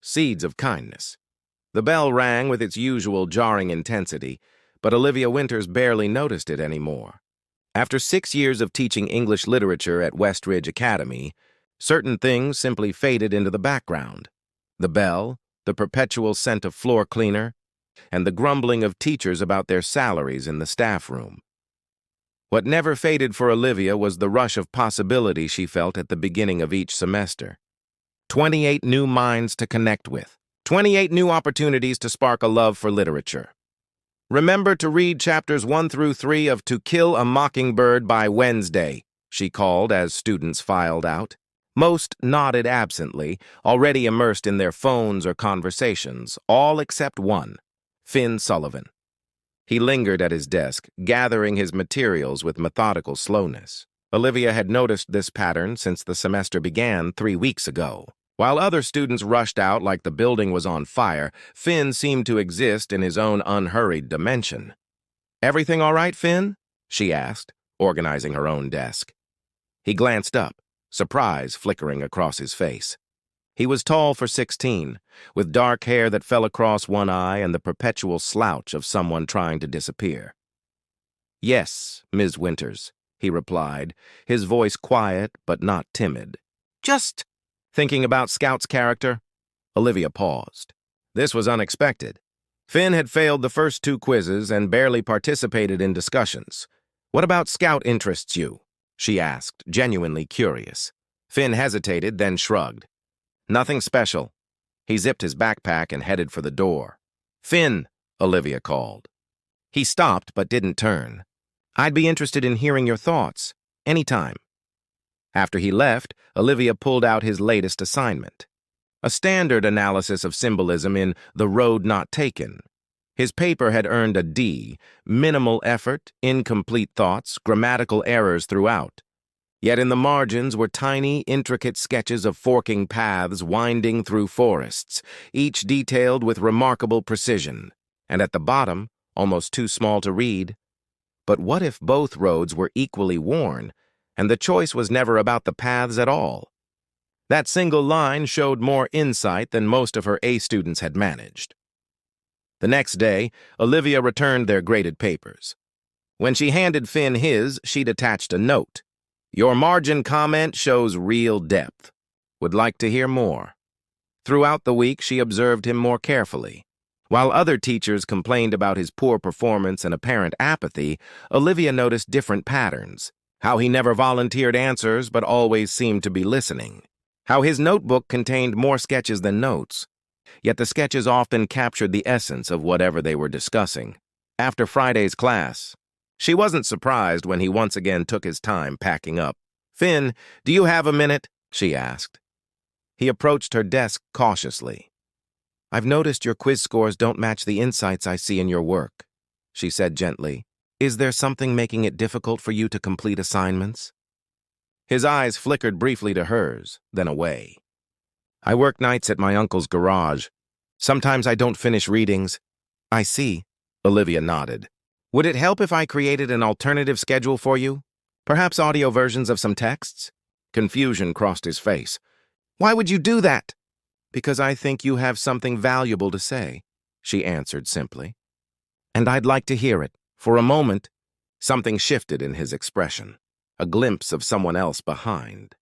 seeds of kindness. The bell rang with its usual jarring intensity, but Olivia Winters barely noticed it anymore. After 6 years of teaching English literature at Westridge Academy, certain things simply faded into the background. The bell, the perpetual scent of floor cleaner, and the grumbling of teachers about their salaries in the staff room. What never faded for Olivia was the rush of possibility she felt at the beginning of each semester. 28 new minds to connect with. 28 new opportunities to spark a love for literature. Remember to read chapters 1 through 3 of To Kill a Mockingbird by Wednesday, she called as students filed out. Most nodded absently, already immersed in their phones or conversations, all except one, Finn Sullivan. He lingered at his desk, gathering his materials with methodical slowness. Olivia had noticed this pattern since the semester began 3 weeks ago. While other students rushed out like the building was on fire, Finn seemed to exist in his own unhurried dimension. "Everything all right, Finn?" she asked, organizing her own desk. He glanced up, surprise flickering across his face. He was tall for 16, with dark hair that fell across one eye and the perpetual slouch of someone trying to disappear. "Yes, Ms. Winters," he replied, his voice quiet but not timid. "Just thinking about Scout's character?" Olivia paused. This was unexpected. Finn had failed the first 2 quizzes and barely participated in discussions. "What about Scout interests you?" she asked, genuinely curious. Finn hesitated, then shrugged. "Nothing special." He zipped his backpack and headed for the door. "Finn," Olivia called. He stopped but didn't turn. "I'd be interested in hearing your thoughts. Anytime." After he left, Olivia pulled out his latest assignment. A standard analysis of symbolism in The Road Not Taken. His paper had earned a D, minimal effort, incomplete thoughts, grammatical errors throughout. Yet in the margins were tiny, intricate sketches of forking paths winding through forests, each detailed with remarkable precision. And at the bottom, almost too small to read, "But what if both roads were equally worn, and the choice was never about the paths at all?" That single line showed more insight than most of her A students had managed. The next day, Olivia returned their graded papers. When she handed Finn his, she'd attached a note. "Your margin comment shows real depth. Would like to hear more." Throughout the week, she observed him more carefully. While other teachers complained about his poor performance and apparent apathy, Olivia noticed different patterns. How he never volunteered answers but always seemed to be listening. How his notebook contained more sketches than notes. Yet the sketches often captured the essence of whatever they were discussing. After Friday's class, she wasn't surprised when he once again took his time packing up. "Finn, do you have a minute?" she asked. He approached her desk cautiously. "I've noticed your quiz scores don't match the insights I see in your work," she said gently. "Is there something making it difficult for you to complete assignments?" His eyes flickered briefly to hers, then away. "I work nights at my uncle's garage. Sometimes I don't finish readings." "I see," Olivia nodded. "Would it help if I created an alternative schedule for you? Perhaps audio versions of some texts?" Confusion crossed his face. "Why would you do that?" "Because I think you have something valuable to say," she answered simply. "And I'd like to hear it." For a moment, something shifted in his expression, a glimpse of someone else behind.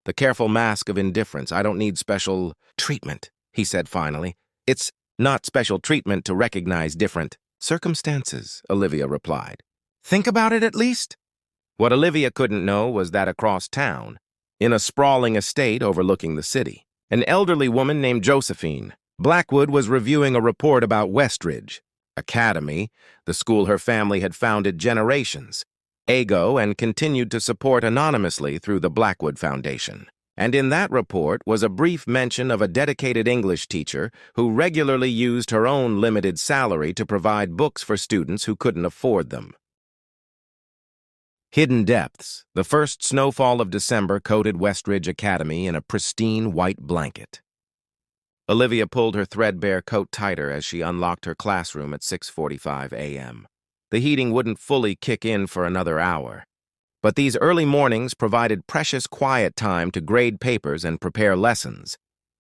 The careful mask of indifference. "I don't need special treatment," he said finally. "It's not special treatment to recognize different circumstances," Olivia replied. "Think about it at least." What Olivia couldn't know was that across town, in a sprawling estate overlooking the city, an elderly woman named Josephine Blackwood was reviewing a report about Westridge Academy, the school her family had founded generations ago and continued to support anonymously through the Blackwood Foundation. And in that report was a brief mention of a dedicated English teacher who regularly used her own limited salary to provide books for students who couldn't afford them. Hidden depths. The first snowfall of December coated Westridge Academy in a pristine white blanket. Olivia pulled her threadbare coat tighter as she unlocked her classroom at 6:45 a.m. The heating wouldn't fully kick in for another hour, but these early mornings provided precious quiet time to grade papers and prepare lessons.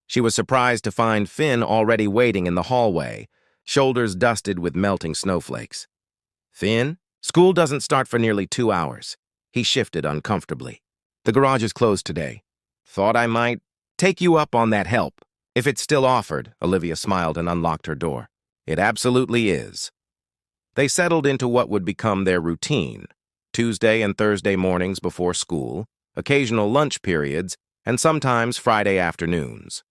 She was surprised to find Finn already waiting in the hallway, shoulders dusted with melting snowflakes. "Finn, school doesn't start for nearly 2 hours." He shifted uncomfortably. "The garage is closed today. Thought I might take you up on that help. If it's still offered," Olivia smiled and unlocked her door. "It absolutely is." They settled into what would become their routine: Tuesday and Thursday mornings before school, occasional lunch periods, and sometimes Friday afternoons.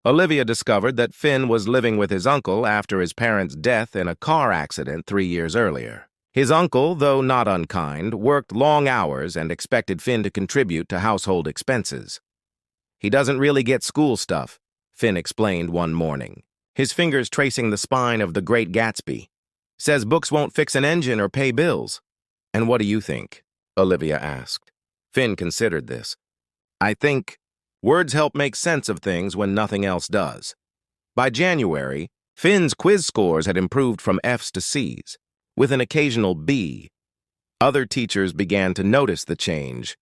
Olivia discovered that Finn was living with his uncle after his parents' death in a car accident 3 years earlier. His uncle, though not unkind, worked long hours and expected Finn to contribute to household expenses. "He doesn't really get school stuff," Finn explained one morning, his fingers tracing the spine of The Great Gatsby. "Says books won't fix an engine or pay bills." "And what do you think?" Olivia asked. Finn considered this. "I think words help make sense of things when nothing else does." By January, Finn's quiz scores had improved from F's to C's, with an occasional B. Other teachers began to notice the change,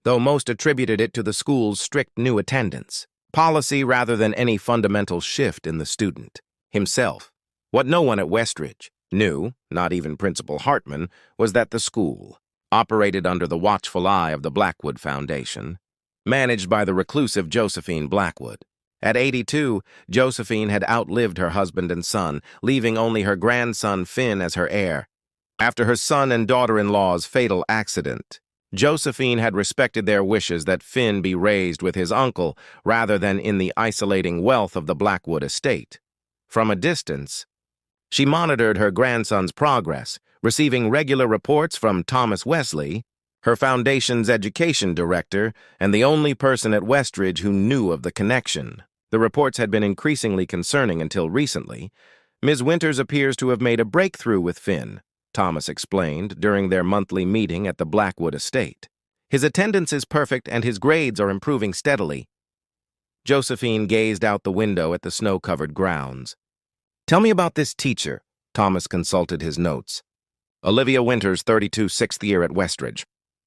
though most attributed it to the school's strict new attendance policy rather than any fundamental shift in the student himself. What no one at Westridge knew, not even Principal Hartman, was that the school operated under the watchful eye of the Blackwood Foundation, managed by the reclusive Josephine Blackwood. At 82, Josephine had outlived her husband and son, leaving only her grandson Finn as her heir. After her son and daughter-in-law's fatal accident, Josephine had respected their wishes that Finn be raised with his uncle rather than in the isolating wealth of the Blackwood estate. From a distance, she monitored her grandson's progress, receiving regular reports from Thomas Wesley, her foundation's education director, and the only person at Westridge who knew of the connection. The reports had been increasingly concerning until recently. "Ms. Winters appears to have made a breakthrough with Finn," Thomas explained during their monthly meeting at the Blackwood estate. "His attendance is perfect and his grades are improving steadily." Josephine gazed out the window at the snow-covered grounds. "Tell me about this teacher," Thomas consulted his notes. "Olivia Winters, 32, 6th year at Westridge.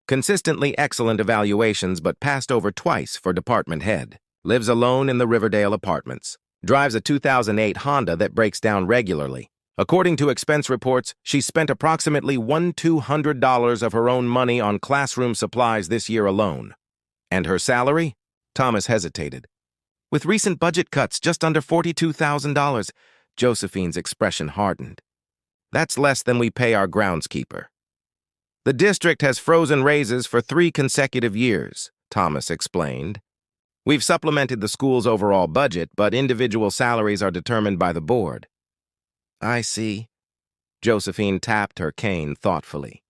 Consistently excellent evaluations, but passed over twice for department head. Lives alone in the Riverdale apartments. Drives a 2008 Honda that breaks down regularly. According to expense reports, she spent approximately $1,200 of her own money on classroom supplies this year alone." "And her salary?" Thomas hesitated. "With recent budget cuts, just under $42,000. Josephine's expression hardened. "That's less than we pay our groundskeeper." "The district has frozen raises for 3 consecutive years," Thomas explained. "We've supplemented the school's overall budget, but individual salaries are determined by the board." "I see." Josephine tapped her cane thoughtfully.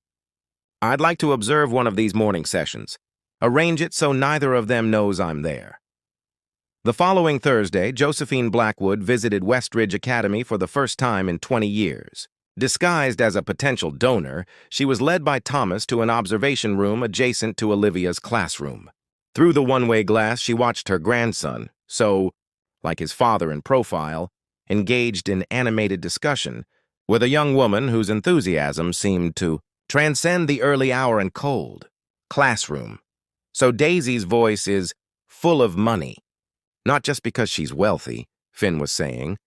"I'd like to observe one of these morning sessions. Arrange it so neither of them knows I'm there." The following Thursday, Josephine Blackwood visited Westridge Academy for the first time in 20 years. Disguised as a potential donor, she was led by Thomas to an observation room adjacent to Olivia's classroom. Through the one-way glass, she watched her grandson, so, like his father in profile, engaged in animated discussion with a young woman whose enthusiasm seemed to transcend the early hour and cold. Classroom. "So Daisy's voice is full of money. Not just because she's wealthy," Finn was saying,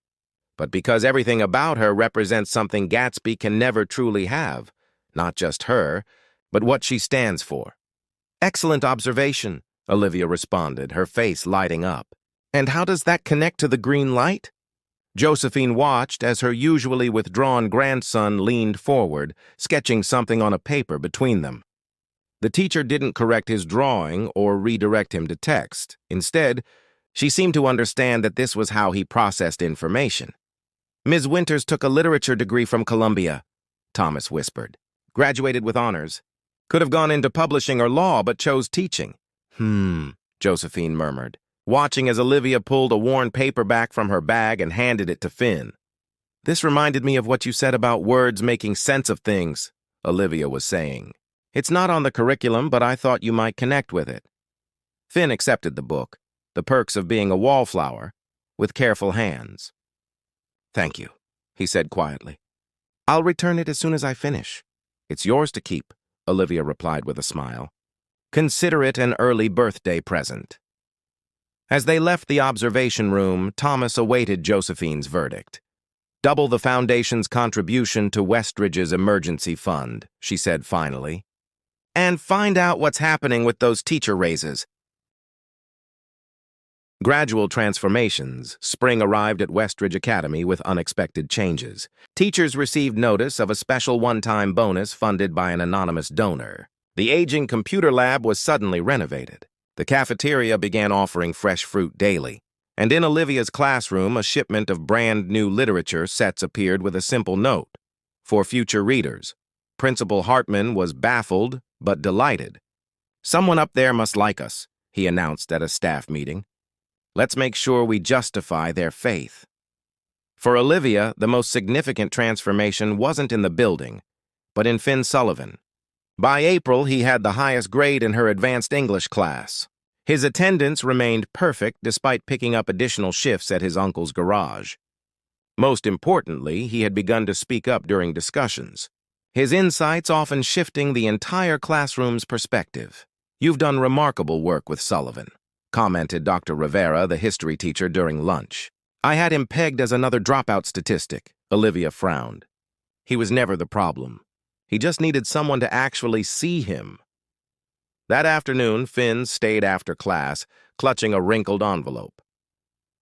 "but because everything about her represents something Gatsby can never truly have. Not just her, but what she stands for." "Excellent observation," Olivia responded, her face lighting up. "And how does that connect to the green light?" Josephine watched as her usually withdrawn grandson leaned forward, sketching something on a paper between them. The teacher didn't correct his drawing or redirect him to text. Instead, she seemed to understand that this was how he processed information. "Ms. Winters took a literature degree from Columbia," Thomas whispered. "Graduated with honors. Could have gone into publishing or law, but chose teaching." Josephine murmured, watching as Olivia pulled a worn paperback from her bag and handed it to Finn. "This reminded me of what you said about words making sense of things," Olivia was saying. "It's not on the curriculum, but I thought you might connect with it." Finn accepted the book, The Perks of Being a Wallflower, with careful hands. "Thank you," he said quietly. "I'll return it as soon as I finish." "It's yours to keep," Olivia replied with a smile. "Consider it an early birthday present." As they left the observation room, Thomas awaited Josephine's verdict. "Double the Foundation's contribution to Westridge's emergency fund," she said finally. "And find out what's happening with those teacher raises." Gradual transformations. Spring arrived at Westridge Academy with unexpected changes. Teachers received notice of a special one-time bonus funded by an anonymous donor. The aging computer lab was suddenly renovated. The cafeteria began offering fresh fruit daily. And in Olivia's classroom, a shipment of brand-new literature sets appeared with a simple note: "For future readers." Principal Hartman was baffled but delighted. "Someone up there must like us," he announced at a staff meeting. "Let's make sure we justify their faith." For Olivia, the most significant transformation wasn't in the building, but in Finn Sullivan. By April, he had the highest grade in her advanced English class. His attendance remained perfect despite picking up additional shifts at his uncle's garage. Most importantly, he had begun to speak up during discussions, his insights often shifting the entire classroom's perspective. "You've done remarkable work with Sullivan," commented Dr. Rivera, the history teacher, during lunch. "I had him pegged as another dropout statistic." Olivia frowned. "He was never the problem. He just needed someone to actually see him." That afternoon, Finn stayed after class, clutching a wrinkled envelope.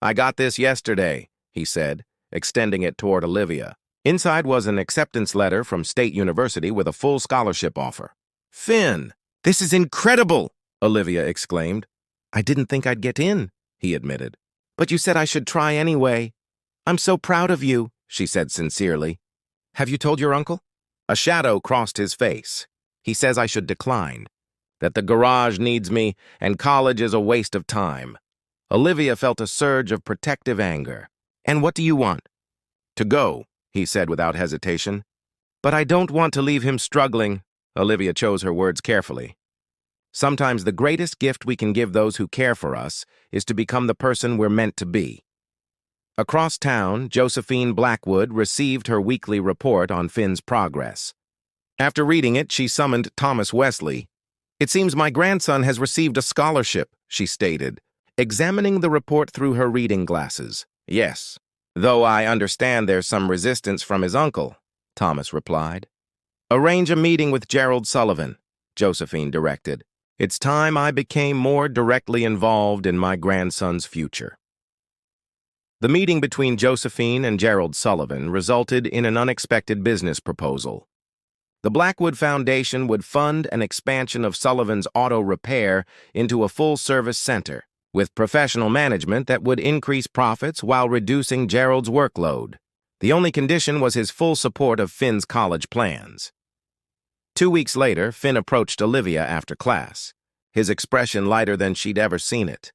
"I got this yesterday," he said, extending it toward Olivia. Inside was an acceptance letter from State University with a full scholarship offer. "Finn, this is incredible!" Olivia exclaimed. "I didn't think I'd get in," he admitted. "But you said I should try anyway." "I'm so proud of you," she said sincerely. "Have you told your uncle?" A shadow crossed his face. "He says I should decline, that the garage needs me and college is a waste of time." Olivia felt a surge of protective anger. "And what do you want?" "To go," he said without hesitation. "But I don't want to leave him struggling." Olivia chose her words carefully. "Sometimes the greatest gift we can give those who care for us is to become the person we're meant to be." Across town, Josephine Blackwood received her weekly report on Finn's progress. After reading it, she summoned Thomas Wesley. "It seems my grandson has received a scholarship," she stated, examining the report through her reading glasses. "Yes, though I understand there's some resistance from his uncle," Thomas replied. "Arrange a meeting with Gerald Sullivan," Josephine directed. "It's time I became more directly involved in my grandson's future." The meeting between Josephine and Gerald Sullivan resulted in an unexpected business proposal. The Blackwood Foundation would fund an expansion of Sullivan's auto repair into a full-service center, with professional management that would increase profits while reducing Gerald's workload. The only condition was his full support of Finn's college plans. 2 weeks later, Finn approached Olivia after class, his expression lighter than she'd ever seen it.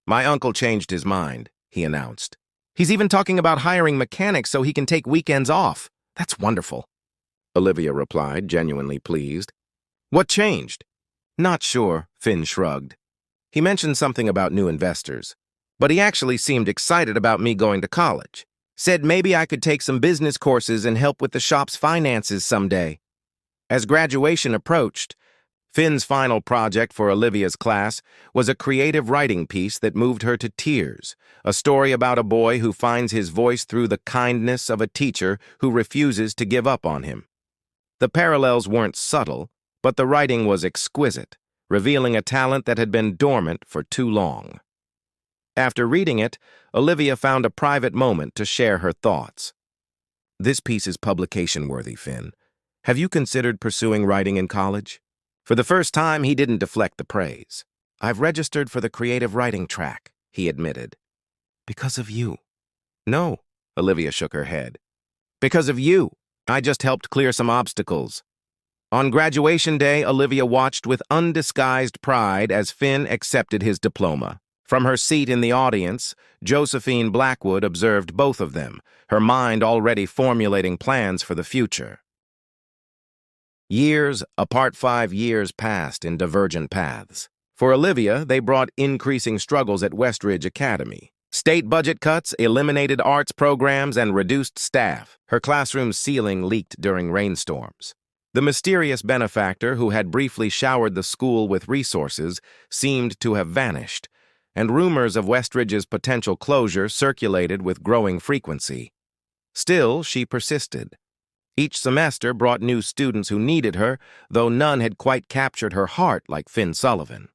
"My uncle changed his mind," he announced. "He's even talking about hiring mechanics so he can take weekends off. That's wonderful." Olivia replied, genuinely pleased. "What changed?" "Not sure," Finn shrugged. "He mentioned something about new investors. But he actually seemed excited about me going to college. Said maybe I could take some business courses and help with the shop's finances someday." As graduation approached, Finn's final project for Olivia's class was a creative writing piece that moved her to tears, a story about a boy who finds his voice through the kindness of a teacher who refuses to give up on him. The parallels weren't subtle, but the writing was exquisite, revealing a talent that had been dormant for too long. After reading it, Olivia found a private moment to share her thoughts. "This piece is publication-worthy, Finn. Have you considered pursuing writing in college?" For the first time, he didn't deflect the praise. "I've registered for the creative writing track," he admitted. "Because of you." "No," Olivia shook her head. "Because of you. I just helped clear some obstacles." On graduation day, Olivia watched with undisguised pride as Finn accepted his diploma. From her seat in the audience, Josephine Blackwood observed both of them, her mind already formulating plans for the future. Years apart, 5 years passed in divergent paths. For Olivia, they brought increasing struggles at Westridge Academy. State budget cuts, eliminated arts programs, and reduced staff. Her classroom's ceiling leaked during rainstorms. The mysterious benefactor who had briefly showered the school with resources seemed to have vanished, and rumors of Westridge's potential closure circulated with growing frequency. Still, she persisted. Each semester brought new students who needed her, though none had quite captured her heart like Finn Sullivan.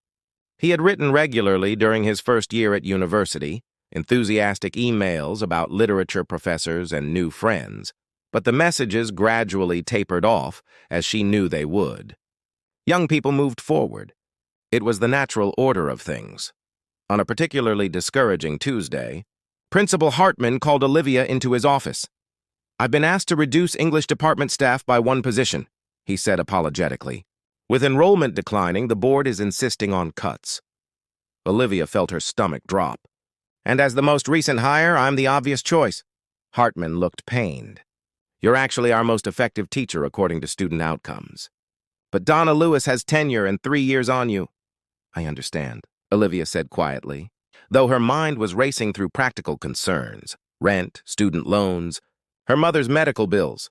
He had written regularly during his first year at university, enthusiastic emails about literature professors and new friends, but the messages gradually tapered off, as she knew they would. Young people moved forward. It was the natural order of things. On a particularly discouraging Tuesday, Principal Hartman called Olivia into his office. "I've been asked to reduce English department staff by one position," he said apologetically. "With enrollment declining, the board is insisting on cuts." Olivia felt her stomach drop. "And as the most recent hire, I'm the obvious choice." Hartman looked pained. "You're actually our most effective teacher according to student outcomes. But Donna Lewis has tenure and 3 years on you." "I understand," Olivia said quietly, though her mind was racing through practical concerns: rent, student loans, her mother's medical bills.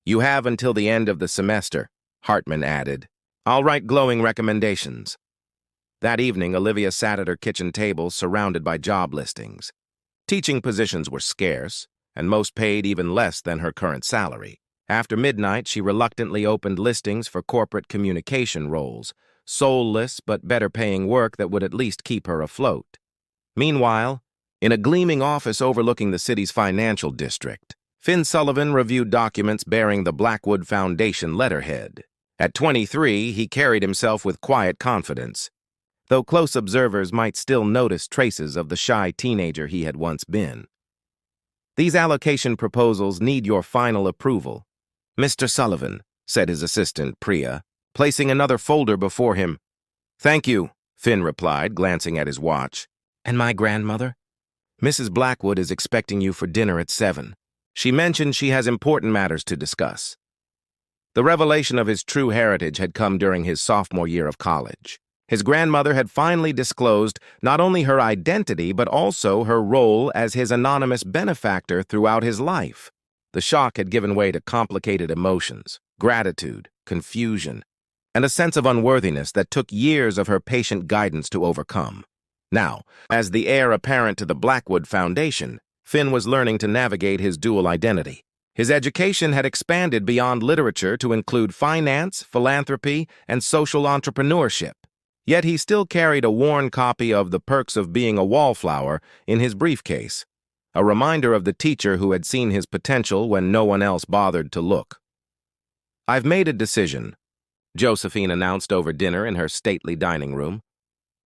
"You have until the end of the semester," Hartman added. "I'll write glowing recommendations." That evening, Olivia sat at her kitchen table surrounded by job listings. Teaching positions were scarce, and most paid even less than her current salary. After midnight, she reluctantly opened listings for corporate communication roles, soulless but better-paying work that would at least keep her afloat. Meanwhile, in a gleaming office overlooking the city's financial district, Finn Sullivan reviewed documents bearing the Blackwood Foundation letterhead. At 23, he carried himself with quiet confidence, though close observers might still notice traces of the shy teenager he had once been. "These allocation proposals need your final approval, Mr. Sullivan," said his assistant, Priya, placing another folder before him. "Thank you," Finn replied, glancing at his watch. "And my grandmother? Mrs. Blackwood is expecting you for dinner at 7. She mentioned she has important matters to discuss." The revelation of his true heritage had come during his sophomore year of college. His grandmother had finally disclosed not only her identity but also her role as his anonymous benefactor throughout his life. The shock had given way to complicated emotions, gratitude, confusion, and a sense of unworthiness that took years of her patient guidance to overcome. Now, as the heir apparent to the Blackwood Foundation, Finn was learning to navigate his dual identity. His education had expanded beyond literature to include finance, philanthropy, and social entrepreneurship. Yet he still carried a worn copy of The Perks of Being a Wallflower in his briefcase, a reminder of the teacher who had seen his potential when no one else bothered to look. "I've made a decision," Josephine announced over dinner in her stately dining room.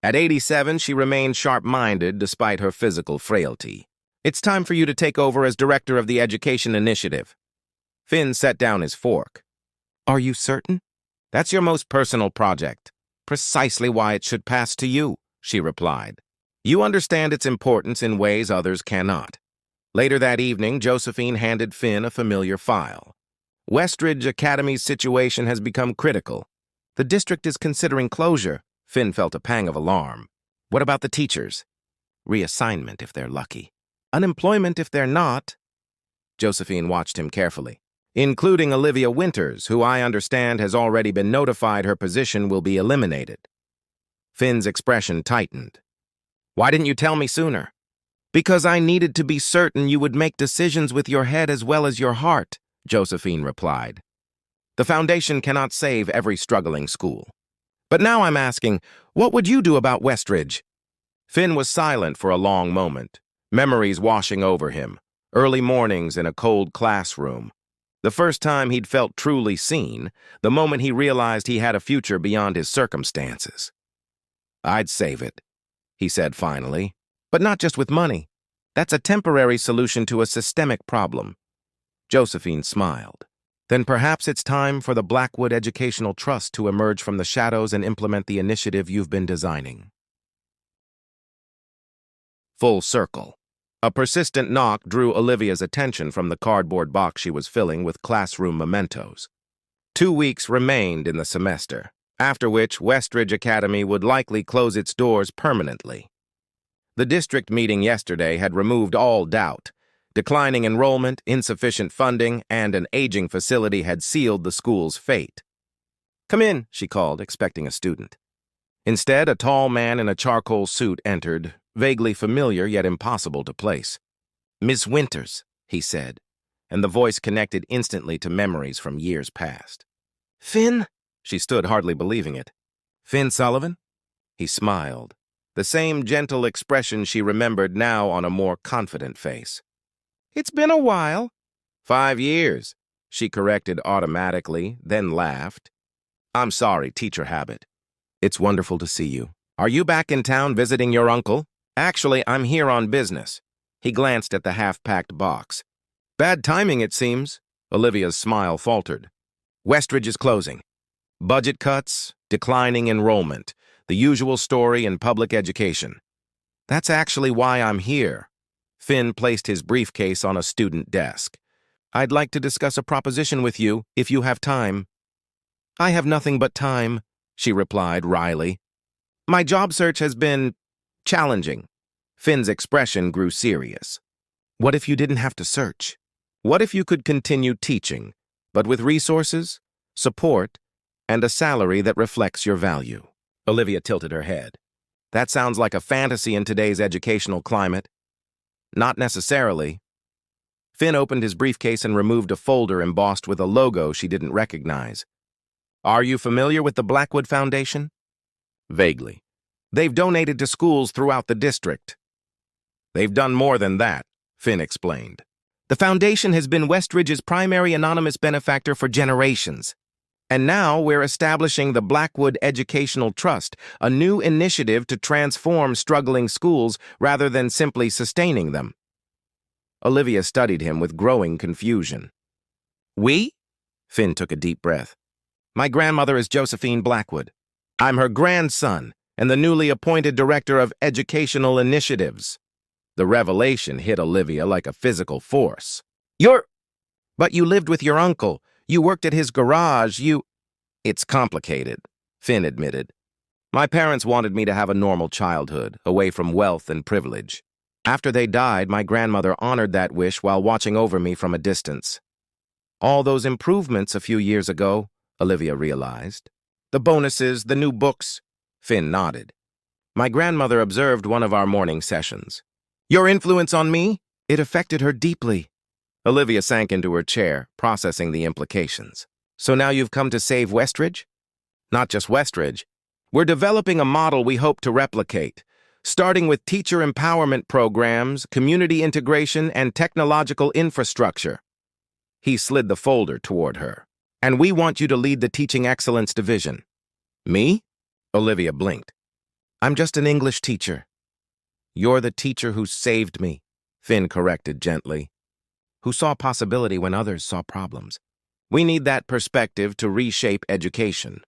At 87, she remained sharp-minded despite her physical frailty. "It's time for you to take over as director of the Education Initiative." Finn set down his fork. "Are you certain?" "That's your most personal project. Precisely why it should pass to you," she replied. "You understand its importance in ways others cannot." Later that evening, Josephine handed Finn a familiar file. "Westridge Academy's situation has become critical. The district is considering closure." Finn felt a pang of alarm. "What about the teachers?" "Reassignment if they're lucky. Unemployment if they're not." Josephine watched him carefully. "Including Olivia Winters, who I understand has already been notified her position will be eliminated." Finn's expression tightened. "Why didn't you tell me sooner?" "Because I needed to be certain you would make decisions with your head as well as your heart," Josephine replied. "The foundation cannot save every struggling school. But now I'm asking, what would you do about Westridge?" Finn was silent for a long moment, memories washing over him, early mornings in a cold classroom. The first time he'd felt truly seen, the moment he realized he had a future beyond his circumstances. "I'd save it," he said finally, "but not just with money. That's a temporary solution to a systemic problem." Josephine smiled. "Then perhaps it's time for the Blackwood Educational Trust to emerge from the shadows and implement the initiative you've been designing." Full circle. A persistent knock drew Olivia's attention from the cardboard box she was filling with classroom mementos. 2 weeks remained in the semester, after which Westridge Academy would likely close its doors permanently. The district meeting yesterday had removed all doubt. Declining enrollment, insufficient funding, and an aging facility had sealed the school's fate. "Come in," she called, expecting a student. Instead, a tall man in a charcoal suit entered, vaguely familiar yet impossible to place. "Miss Winters," he said, and the voice connected instantly to memories from years past. "Finn?" She stood, hardly believing it. "Finn Sullivan?" He smiled, the same gentle expression she remembered now on a more confident face. "It's been a while." "5 years," she corrected automatically, then laughed. "I'm sorry, teacher habit." "It's wonderful to see you. Are you back in town visiting your uncle?" "Actually, I'm here on business." He glanced at the half-packed box. "Bad timing, it seems." Olivia's smile faltered. "Westridge is closing. Budget cuts, declining enrollment, the usual story in public education." "That's actually why I'm here." Finn placed his briefcase on a student desk. "I'd like to discuss a proposition with you, if you have time." "I have nothing but time," she replied wryly. "My job search has been challenging." Finn's expression grew serious. "What if you didn't have to search? What if you could continue teaching, but with resources, support, and a salary that reflects your value?" Olivia tilted her head. "That sounds like a fantasy in today's educational climate." "Not necessarily." Finn opened his briefcase and removed a folder embossed with a logo she didn't recognize. "Are you familiar with the Blackwood Foundation?" "Vaguely." "They've donated to schools throughout the district." "They've done more than that," Finn explained. "The foundation has been Westridge's primary anonymous benefactor for generations. And now we're establishing the Blackwood Educational Trust, a new initiative to transform struggling schools rather than simply sustaining them." Olivia studied him with growing confusion. "We?" Finn took a deep breath. "My grandmother is Josephine Blackwood. I'm her grandson and the newly appointed Director of Educational Initiatives." The revelation hit Olivia like a physical force. "But you lived with your uncle. You worked at his garage. It's complicated," Finn admitted. "My parents wanted me to have a normal childhood, away from wealth and privilege. After they died, my grandmother honored that wish while watching over me from a distance." "All those improvements a few years ago," Olivia realized. "The bonuses, the new books." Finn nodded. "My grandmother observed one of our morning sessions. Your influence on me? It affected her deeply." Olivia sank into her chair, processing the implications. "So now you've come to save Westridge?" "Not just Westridge. We're developing a model we hope to replicate, starting with teacher empowerment programs, community integration, and technological infrastructure." He slid the folder toward her. "And we want you to lead the Teaching Excellence Division." "Me?" Olivia blinked. "I'm just an English teacher." "You're the teacher who saved me," Finn corrected gently. "Who saw possibility when others saw problems. We need that perspective to reshape education."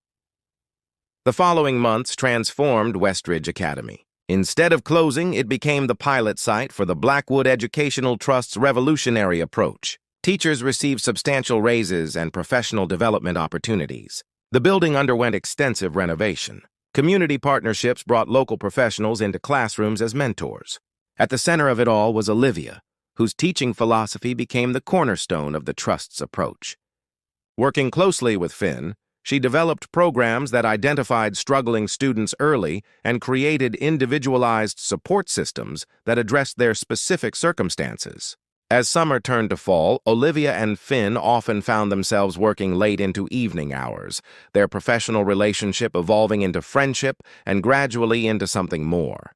The following months transformed Westridge Academy. Instead of closing, it became the pilot site for the Blackwood Educational Trust's revolutionary approach. Teachers received substantial raises and professional development opportunities. The building underwent extensive renovation. Community partnerships brought local professionals into classrooms as mentors. At the center of it all was Olivia, whose teaching philosophy became the cornerstone of the Trust's approach. Working closely with Finn, she developed programs that identified struggling students early and created individualized support systems that addressed their specific circumstances. As summer turned to fall, Olivia and Finn often found themselves working late into evening hours, their professional relationship evolving into friendship and gradually into something more.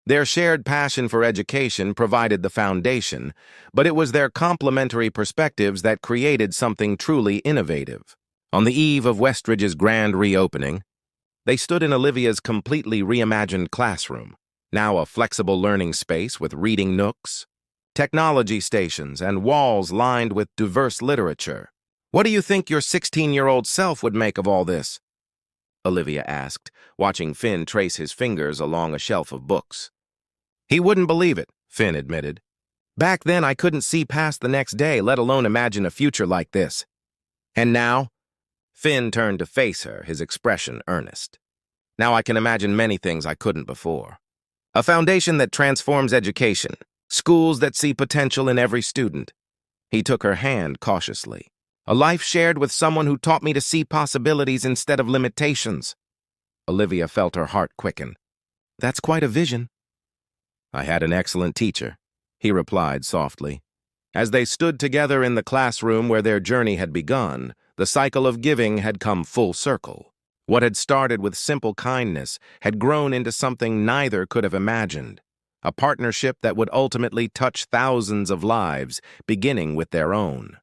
Their shared passion for education provided the foundation, but it was their complementary perspectives that created something truly innovative. On the eve of Westridge's grand reopening, they stood in Olivia's completely reimagined classroom, now a flexible learning space with reading nooks, technology stations, and walls lined with diverse literature. "What do you think your 16-year-old self would make of all this?" Olivia asked, watching Finn trace his fingers along a shelf of books. "He wouldn't believe it," Finn admitted. "Back then, I couldn't see past the next day, let alone imagine a future like this." "And now?" Finn turned to face her, his expression earnest. "Now I can imagine many things I couldn't before. A foundation that transforms education, schools that see potential in every student." He took her hand cautiously. "A life shared with someone who taught me to see possibilities instead of limitations." Olivia felt her heart quicken. That's quite a vision. I had an excellent teacher, he replied softly. As they stood together in the classroom where their journey had begun, the cycle of giving had come full circle. What had started with simple kindness had grown into something neither could have imagined, a partnership that would ultimately touch thousands of lives, beginning with their own.